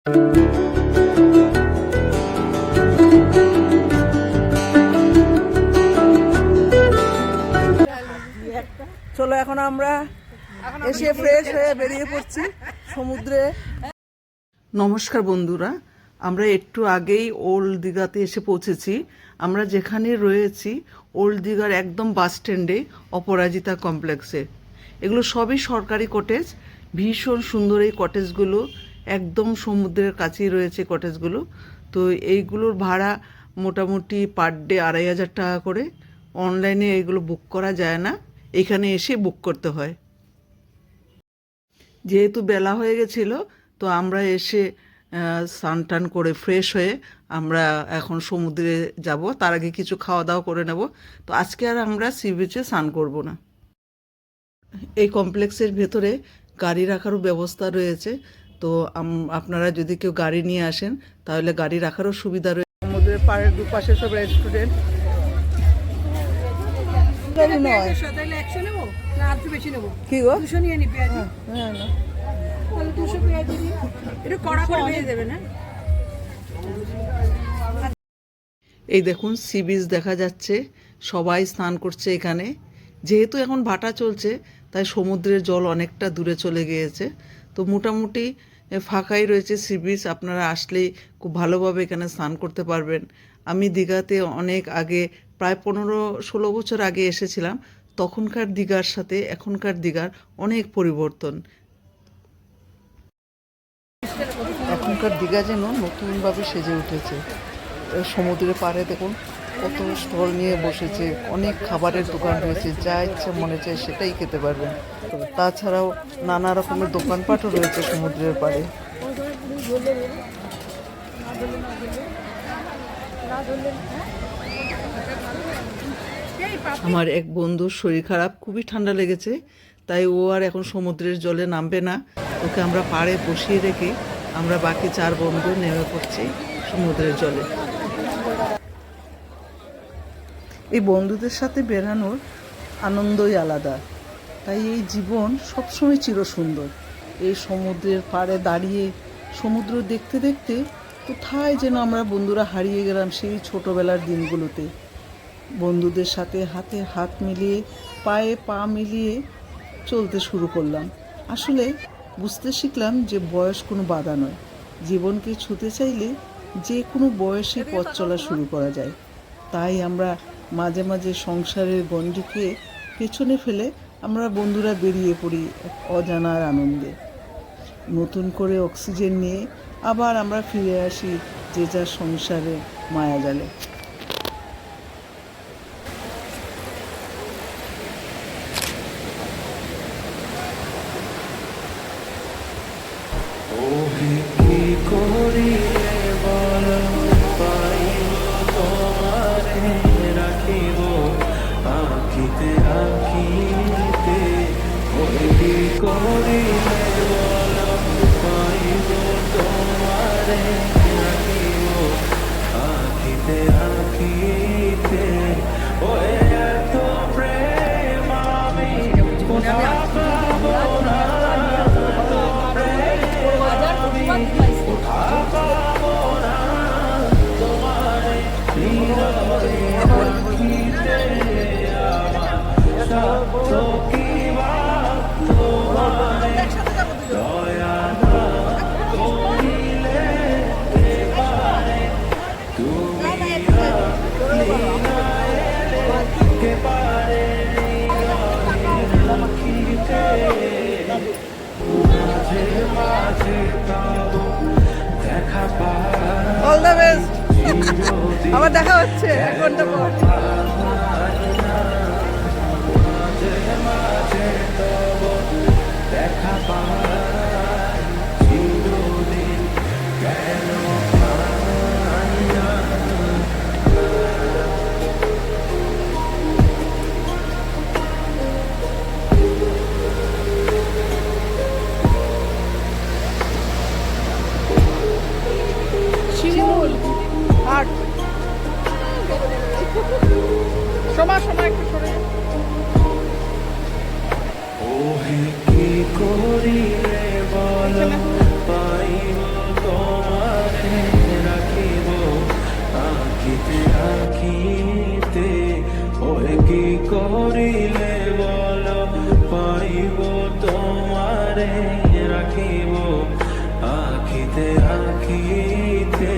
চলো এখন আমরা এসে ফ্রেশ হয়ে বেরিয়ে পড়ছি সমুদ্রে। নমস্কার বন্ধুরা, আমরা একটু আগেই ওল্ড দীঘাতে এসে পৌঁছেছি। আমরা যেখানে রয়েছি ওল্ড দীঘার একদম বাস স্ট্যান্ডে অপরাজিতা কমপ্লেক্সে। এগুলো সবই সরকারি কটেজ, ভীষণ সুন্দর এই কটেজগুলো, একদম সমুদ্রের কাছেই রয়েছে কটেজগুলো। তো এইগুলোর ভাড়া মোটামুটি পার ডে 2500 টাকা করে। অনলাইনে এইগুলো বুক করা যায় না, এখানে এসে বুক করতে হয়। যেহেতু বেলা হয়ে গেছিলো তো আমরা এসে স্নান টান করে ফ্রেশ হয়ে আমরা এখন সমুদ্রে যাব। তার আগে কিছু খাওয়া দাওয়া করে নেব। তো আজকে আর আমরা সি বিচে স্নান করব না। এই কমপ্লেক্সের ভেতরে গাড়ি রাখারও ব্যবস্থা রয়েছে। তো আপনারা যদি কেউ গাড়ি নিয়ে আসেন তাহলে গাড়ি রাখারও সুবিধা রয়েছে। সমুদ্রের পাড়ের দুপাশে সব রেস্টুরেন্ট। কি গো? এই দেখুন সি বিচ দেখা যাচ্ছে, সবাই স্নান করছে এখানে। যেহেতু এখন ভাটা চলছে তাই সমুদ্রের জল অনেকটা দূরে চলে গিয়েছে। তো মোটামুটি ফাঁকাই রয়েছে সি বিচ। আপনারা আসলেই খুব ভালোভাবে এখানে স্নান করতে পারবেন। আমি দীঘাতে অনেক আগে, প্রায় 15-16 বছর আগে এসেছিলাম। তখনকার দীঘার সাথে এখনকার দীঘার অনেক পরিবর্তন। এখনকার দীঘা যেন নতুনভাবে সেজে উঠেছে। সমুদ্রের পাড়ে দেখুন কত স্টল নিয়ে বসেছে, অনেক খাবারের দোকান রয়েছে, যা ইচ্ছে মনে চায় সেটাই খেতে পারবেন। তাছাড়াও নানা রকমের দোকানপাটও রয়েছে সমুদ্রের পাড়ে। আমার এক বন্ধুর শরীর খারাপ, খুবই ঠান্ডা লেগেছে, তাই ও আর এখন সমুদ্রের জলে নামবে না। ওকে আমরা পাড়ে বসিয়ে রেখে আমরা বাকি 4 বন্ধু নেমে পড়ছি সমুদ্রের জলে। এই বন্ধুদের সাথে বেড়ানোর আনন্দই আলাদা, তাই এই জীবন সবসময় চিরসুন্দর। এই সমুদ্রের পাড়ে দাঁড়িয়ে সমুদ্র দেখতে দেখতে কোথায় যেন আমরা বন্ধুরা হারিয়ে গেলাম সেই ছোটোবেলার দিনগুলোতে। বন্ধুদের সাথে হাতে হাত মিলিয়ে পায়ে পা মিলিয়ে চলতে শুরু করলাম। আসলে বুঝতে শিখলাম যে বয়স কোনো বাধা নয়, জীবনকে ছুঁতে চাইলে যে কোনো বয়সে পথ চলা শুরু করা যায়। তাই আমরা মাঝে মাঝে সংসারের গণ্ডিকে পেছনে ফেলে আমরা বন্ধুরা বেরিয়ে পড়ি এক অজানার আনন্দে। নতুন করে অক্সিজেন নিয়ে আবার আমরা ফিরে আসি যে যার সংসারে মায়াজালে। অল দ্য বেস্ট, আবার দেখা হচ্ছে 1 ঘন্টা পর। সময় একটু সরে ওহে কি করিলে বলো পাইব আঁখিতে আঁখিতে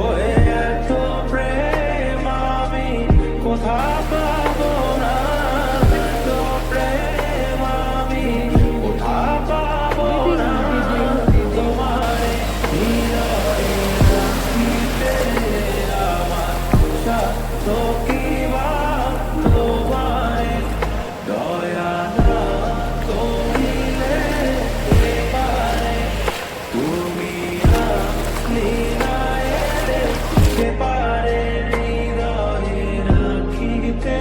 ওই এত প্রেম আমি কোথা পাবো না, এত প্রেম আমি কোথা পাবো না, তোমার হৃদয়ে রাখিতে আমার সাধ্য কি বা তোমার দয়া না করিলে পারে, তুমি আসলি না এলে কে পারে হৃদয়ে রাখিতে,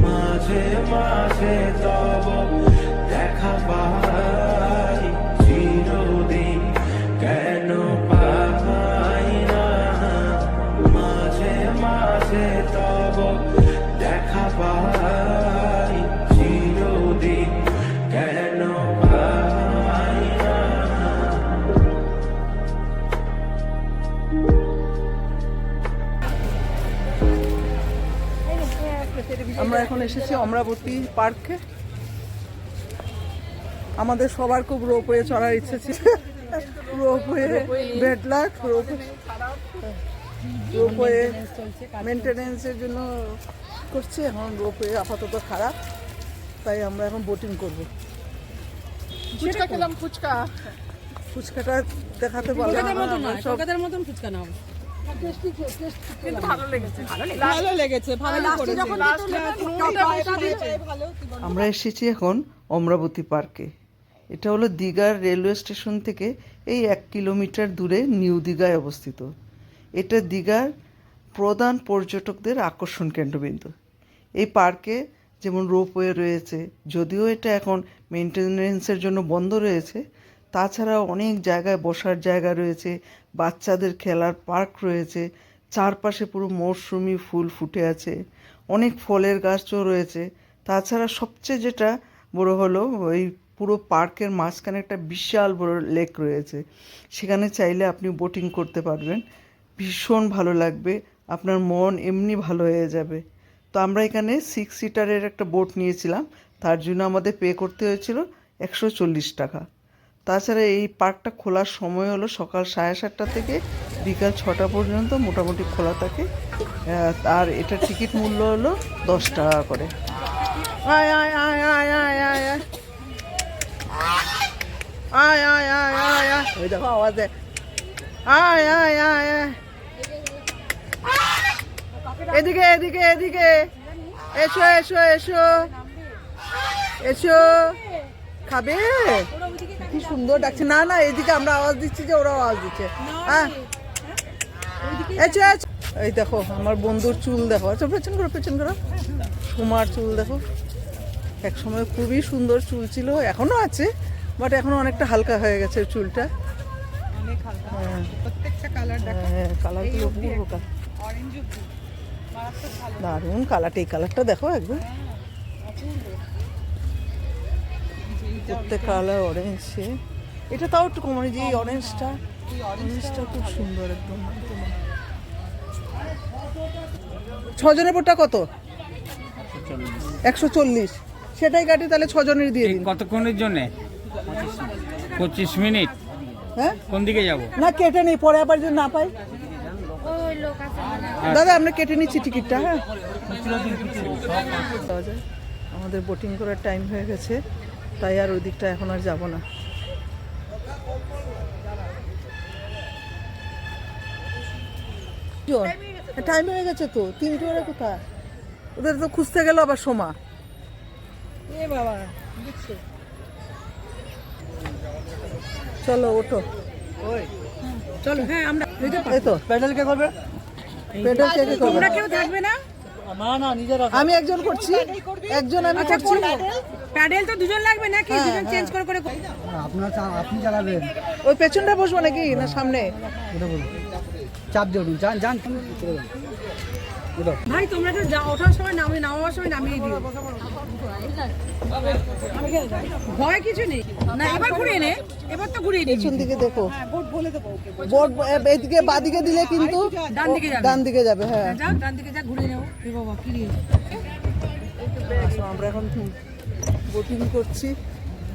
মাঝে মাঝে তব দেখা পাই চিরদিন কেন পাই না, মাঝে মাঝে তব দেখা পাই চিরদিন কেন পাই না। আমরা এখন এসেছি অমরাবতী পার্কে। আমাদের সবার খুব রোপওয়ে চড়ার ইচ্ছে ছিল, রোপওয়ে ব্যাড লাক, রোপওয়ে মেনটেনেন্সের জন্য করছে, এখন রোপওয়ে আপাতত খারাপ, তাই আমরা এখন বোটিং করব। ফুচকা খেলাম, ফুচকা ফুচকাটা দেখাতে পারলাম না, সব কলকাতার মতন ফুচকা নাও, ভালো লেগেছে, ভালো লেগেছে, ভালো করেছে। আমরা এসেছি এখন অমরাবতী পার্কে। এটা হলো দীঘার রেলওয়ে স্টেশন থেকে এই 1 কিলোমিটার দূরে নিউ দীঘায় অবস্থিত। এটা দীঘার প্রধান পর্যটকদের আকর্ষণ কেন্দ্রবিন্দু। এই পার্কে যেমন রোপওয়ে রয়েছে, যদিও এটা এখন মেনটেনেন্সের জন্য বন্ধ রয়েছে, তাছাড়া অনেক জায়গায় বসার জায়গা রয়েছে, বাচ্চাদের খেলার পার্ক রয়েছে, চারপাশে পুরো মৌসুমি ফুল ফুটে আছে, অনেক ফলের গাছও রয়েছে। তাছাড়া সবচেয়ে যেটা বড় হলো, ওই পুরো পার্কের মাঝখানে একটা বিশাল বড় লেক রয়েছে, সেখানে চাইলে আপনি বোটিং করতে পারবেন, ভীষণ ভালো লাগবে, আপনার মন এমনি ভালো হয়ে যাবে। তো আমরা এখানে 6 সিটারের একটা বোট নিয়েছিলাম, তার জন্য আমাদের পে করতে হয়েছিল 140 টাকা। তাছাড়া এই পার্কটা খোলার সময় হলো সকাল 7:30 থেকে বিকাল 6টা পর্যন্ত মোটামুটি খোলা থাকে। আর এটা টিকিট মূল্য হলো 10 টাকা করে। আয় আয় আয় আয় আয় আয় আয় আয় আয় আয় আয় আয়, ওই দেখো আওয়াজ দেয়, আয় আয় আয় আয়, এদিকে এদিকে এদিকে, এসো এসো এসো এসো, খাবে? কি সুন্দর ডাকছে। না না, এদিকে আমরা আওয়াজ দিচ্ছি যে ওরা আওয়াজ দিচ্ছে। হ্যাঁ, এসো এসো। এই দেখো আমার বন্ধুর চুল দেখো, আচ্ছা পেছন করো পেছন করো, সুমার চুল দেখো, এক সময় খুবই সুন্দর চুল ছিল, এখনো আছে, বাট এখন অনেকটা হালকা হয়ে গেছে চুলটা। অনেক হালকা, প্রত্যেকটা কালার দেখো, হ্যাঁ, কালারগুলো পুরো অরেঞ্জ অব্দি মারাত্মক ভালো। দারুণ কালারটা, এই কালারটা দেখো একদম, প্রত্যেক কালার অরেঞ্জ। এটা তাও একটু কমন, যে অরেঞ্জটা, অরেঞ্জটা খুব সুন্দর একদম। 6 জনের পরটা কত? 140। সেটাই কাটি তাহলে 6 জনের দিয়ে দিন। কতক্ষণের জন্য? 25 মিনিট। হ্যাঁ, কোন দিকে যাব? না কেটে নেই, পরে আবার যদি না পাই। দাদা আমরা কেটে নিচ্ছি টিকিটটা। হ্যাঁ, আমাদের বোটিং করার টাইম হয়ে গেছে, তাই আর ওই দিকটা এখন আর যাব না। টাইম হয়ে গেছে তো, 3টে ওরা কোথায়, ওদের তো খুঁজতে গেল আবার সোমা। এ বাবা, চলো ওঠো, চলো। হ্যাঁ, আমরা এই তো প্যাডেল কে করবে, প্যাডেল কে করবে? তোমরা কেউ থাকবে না? আমি একজন করছি, একজন আমি করছি। প্যাডেল তো দুজন লাগবে নাকি? দুজন চেঞ্জ করে করে আপনি চালাবেন, ওই পেছনটা বসবো নাকি না সামনে? ওটা বলুন, চাপ দিয়ে উঠুন, যান যান। ভাই তোমরা তো ওঠার সময় নামাবার সময় নামিয়ে দিও, ভয় কিছু নেই। না এবার ঘুরিয়ে নে, এবার তো ঘুরিয়ে দিই। পেছন দিকে দেখো, বোট বলে দেবো, বোর্ড এদিকে বাদিকে দিলে কিন্তু ডান দিকে যাবে, ডান দিকে যাবে। হ্যাঁ, যাও ডান দিকে যা, ঘুরিয়ে নেবো। এ বাবা কি রে, আমরা এখন বোটিং করছি,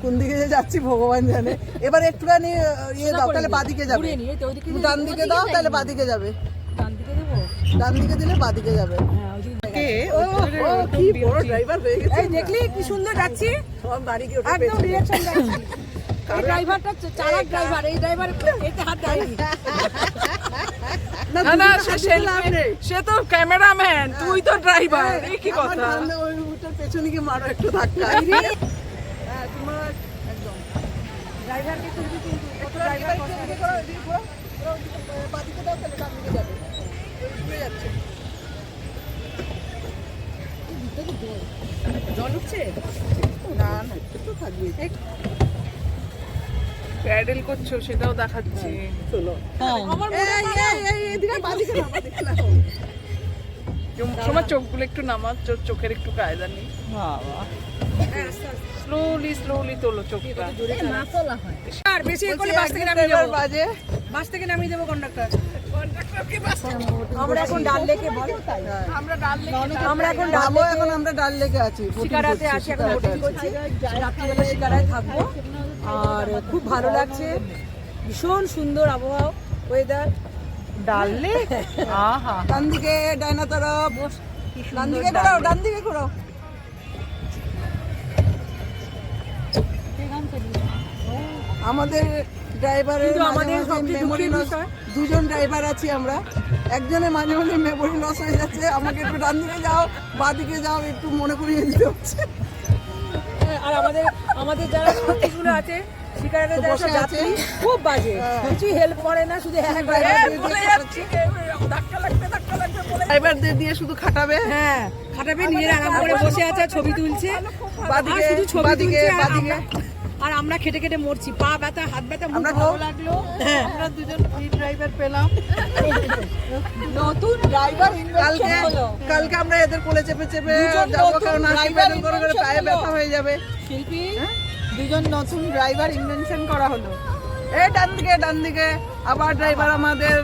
কোন দিকে যে যাচ্ছি ভগবান জানে। এবার একটুখানি ইয়ে দাও, তাহলে বাদিকে যাবে। ঘুরিয়ে নিয়ে তো ওইদিকে ডান দিকে দাও, তাহলে বাদিকে যাবে। ডান দিকে দেবো। ডান দিকে দিলে বাদিকে যাবে। হ্যাঁ, ওইদিকে। ও কি বড় ড্রাইভার হয়ে গেছে। এই দেখলি কি সুন্দর যাচ্ছি, সব বাড়ি গিয়ে ওঠে একদম পেছনে। ডিরেকশন যাচ্ছি। এই ড্রাইভারটা চালাক ড্রাইভার, এই ড্রাইভার এতে হাত দেয়নি। না না, সে তো ক্যামেরাম্যান, তুই তো ড্রাইভার, এই কি কথা। ওই উটার পেছনে গিয়ে মারো একটু ধাক্কা। হ্যাঁ, তোমার একদম ড্রাইভারকে তুলবি কিন্তু, কত ড্রাইভার ড্রাইভার বাদিকে দাও, তাহলে ডান দিকে যাবে। ওই ঘুরে যাচ্ছে। জল উঠছে, না না, একটু তো থাকবেই। প্যাডেল করছো সেটাও দেখাচ্ছি। চলো। আমার এদিকে বাদিকে না, বাদিকে না। তোমার চোখগুলো একটু নামা, চোখের একটু কায়দা নেই। স্লোলি তোলো চোখটা। আর বেশি এ করলে বাস থেকে নামিয়ে দেবো, বাজে বাস থেকে নামিয়ে দেবো কন্ডাক্টর। আমরা এখন ডাল লেকে বলো, আমরা এখন ডাল নামো, এখন আমরা ডাল লেকে আছি। শিকারাতে আছি, এখন হোটেল করছি, রাত্রিবেলা শিকারায় থাকবো। আর খুব ভালো লাগছে, ভীষণ সুন্দর আবহাওয়া, ওয়েদার। ডাল লেক, আহা, ডান দিকে, ডাইনা তরফ, ডান দিকে ঘোরাও, ডান দিকে ঘোরাও। আমাদের ড্রাইভারের কিন্তু মাঝে আমাদের মাঝে সবচেয়ে মেমোরি দুঃখের লস। বিষয়, দুজন ড্রাইভার আছি আমরা, একজনের মাঝে মাঝে মেমোরি লস হয়ে যাচ্ছে। আমাকে একটু ডান দিকে যাও, বাঁ দিকে যাও, একটু মনে করিয়ে দিতে হচ্ছে। আর আমাদের যারা সাথীগুলো আছে শিকারাতে যারা বসে সব যাত্রী, আছে। খুব বাজে, কিছুই হেল্প করে না, শুধু হ্যাঁ ড্রাইভারদের দিয়ে শুধু খাটাবে। হ্যাঁ খাটাবে, নিজের আরাম করে বসে আছে, ছবি তুলছে, বাদিকে, আর শুধু ছবি বাদিকে, তুলছে, আর বাদিকে। আর আমরা খেটে খেটে মরছি, পা ব্যথা, হাত ব্যথা, মুখ আমরা ভালো লাগলো। হ্যাঁ, আমরা দুজন ফ্রি ড্রাইভার পেলাম। নতুন ড্রাইভার কালকে, কালকে আমরা এদের কোলে চেপে চেপে যাবো, কারণ আজকে প্যাডেল করে করে পায়ে ব্যথা হয়ে যাবে। শিল্পী দুজন নতুন ড্রাইভার ইনভেনশন করা হলো। এই ডান দিকে, ডান দিকে। আবার ড্রাইভার আমাদের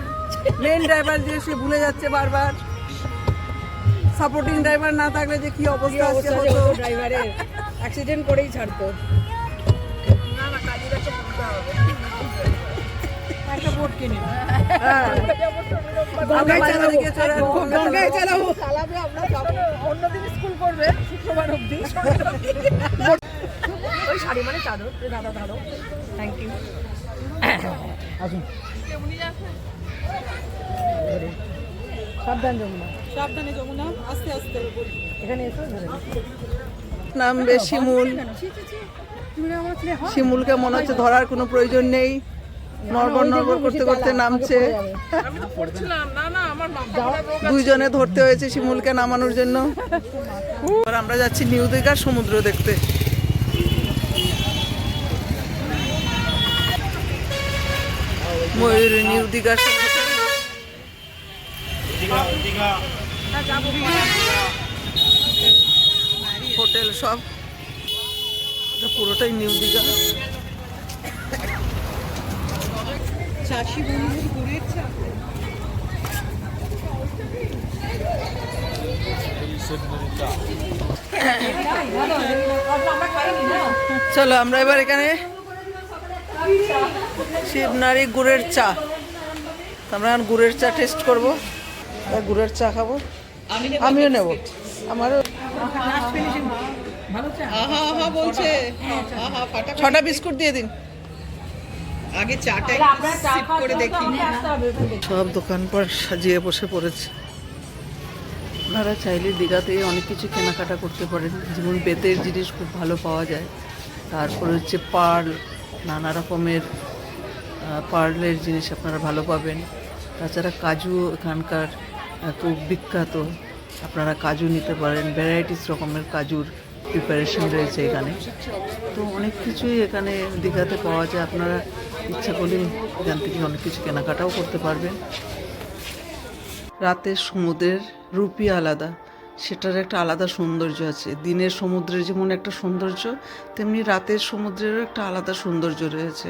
মেইন ড্রাইভার যে সে ভুলে যাচ্ছে বারবার। সাপোর্টিং ড্রাইভার না থাকলে যে কি কি অবস্থা আজকে অবস্থা হতো। হতো ড্রাইভারের, অ্যাক্সিডেন্ট করেই ছাড়তো। একটা বোট কিনে হ্যাঁ, গঙ্গায় আমরা চালাবো, দিকে চড়ে গঙ্গায় চালাবো। চালাবে, আমরা যাবো। অন্যদিন স্কুল করবে, শুক্রবার অবধি। ওই শাড়ি মানে চাদর, দাদা দাদা, থ্যাংক ইউ। আসুন। সাবধান যমুনা, সাবধানে যমুনা, আস্তে আস্তে। এখানে এসো, ধরে নামবে শিমুল। শিমুলকে মনে হচ্ছে ধরার কোনো প্রয়োজন নেই, নড়বড় নড়বড় করতে করতে নামছে। আমি তো পড়ছিলাম, না না আমার দুইজনে ধরতে হয়েছে শিমুলকে নামানোর জন্য। এবার আমরা যাচ্ছি নিউ দীঘার সমুদ্র দেখতে। ময়ূর নিউ দীঘার হোটেল সব, এটা পুরোটাই নিউ দীঘা। চাষি বন্ধুর ঘুরে চলো আমরা এবার এখানে শিবনারি গুড়ের চা, আমরা এখন গুড়ের চা টেস্ট করবো, গুড়ের চা খাবো। আমিও নেব, আমারও। আহা আহা বলছে, আহা ফাটা। 6টা বিস্কুট দিয়ে দিন। আগে চাটা সিপ করে দেখি। সব দোকানপাট সাজিয়ে বসে পড়েছে। আপনারা চাইলে দীঘাতে অনেক কিছু কেনাকাটা করতে পারেন, যেমন বেতের জিনিস খুব ভালো পাওয়া যায়, তারপরে হচ্ছে পার্ল, নানা রকমের পার্লের জিনিস আপনারা ভালো পাবেন। তাছাড়া কাজু এখানকার খুব বিখ্যাত, আপনারা কাজু নিতে পারেন, ভ্যারাইটিস রকমের কাজুর প্রিপারেশন রয়েছে এখানে। তো অনেক কিছুই এখানে দীঘাতে পাওয়া যায়, আপনারা ইচ্ছা করলে এখান থেকে অনেক কিছু কেনাকাটাও করতে পারবেন। রাতের সমুদ্রের রূপই আলাদা, সেটার একটা আলাদা সৌন্দর্য আছে। দিনের সমুদ্রের যেমন একটা সৌন্দর্য, তেমনি রাতের সমুদ্রেরও একটা আলাদা সৌন্দর্য রয়েছে।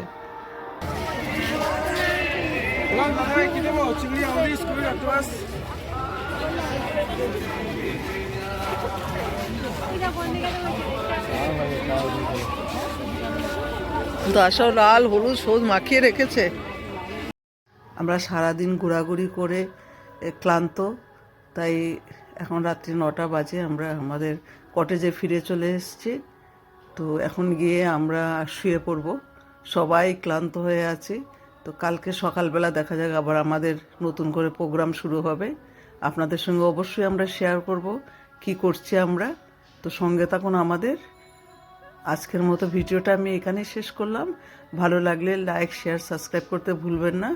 দাসাও লাল হলুদ সবুজ মাখিয়ে রেখেছে। আমরা সারাদিন ঘোরাঘুরি করে ক্লান্ত, তাই এখন রাত্রি 9টা বাজে। আমরা আমাদের কটেজে ফিরে চলে এসেছি। তো এখন গিয়ে আমরা শুয়ে পড়ব। সবাই ক্লান্ত হয়ে আছি। তো কালকে সকালবেলা দেখা যাক আবার আমাদের নতুন করে প্রোগ্রাম শুরু হবে। আপনাদের সঙ্গে অবশ্যই আমরা শেয়ার করব কি করছি আমরা। তো সঙ্গে থাকুন আমাদের। আজকের মতো ভিডিওটা আমি এখানেই শেষ করলাম। ভালো লাগলে লাইক শেয়ার সাবস্ক্রাইব করতে ভুলবেন না।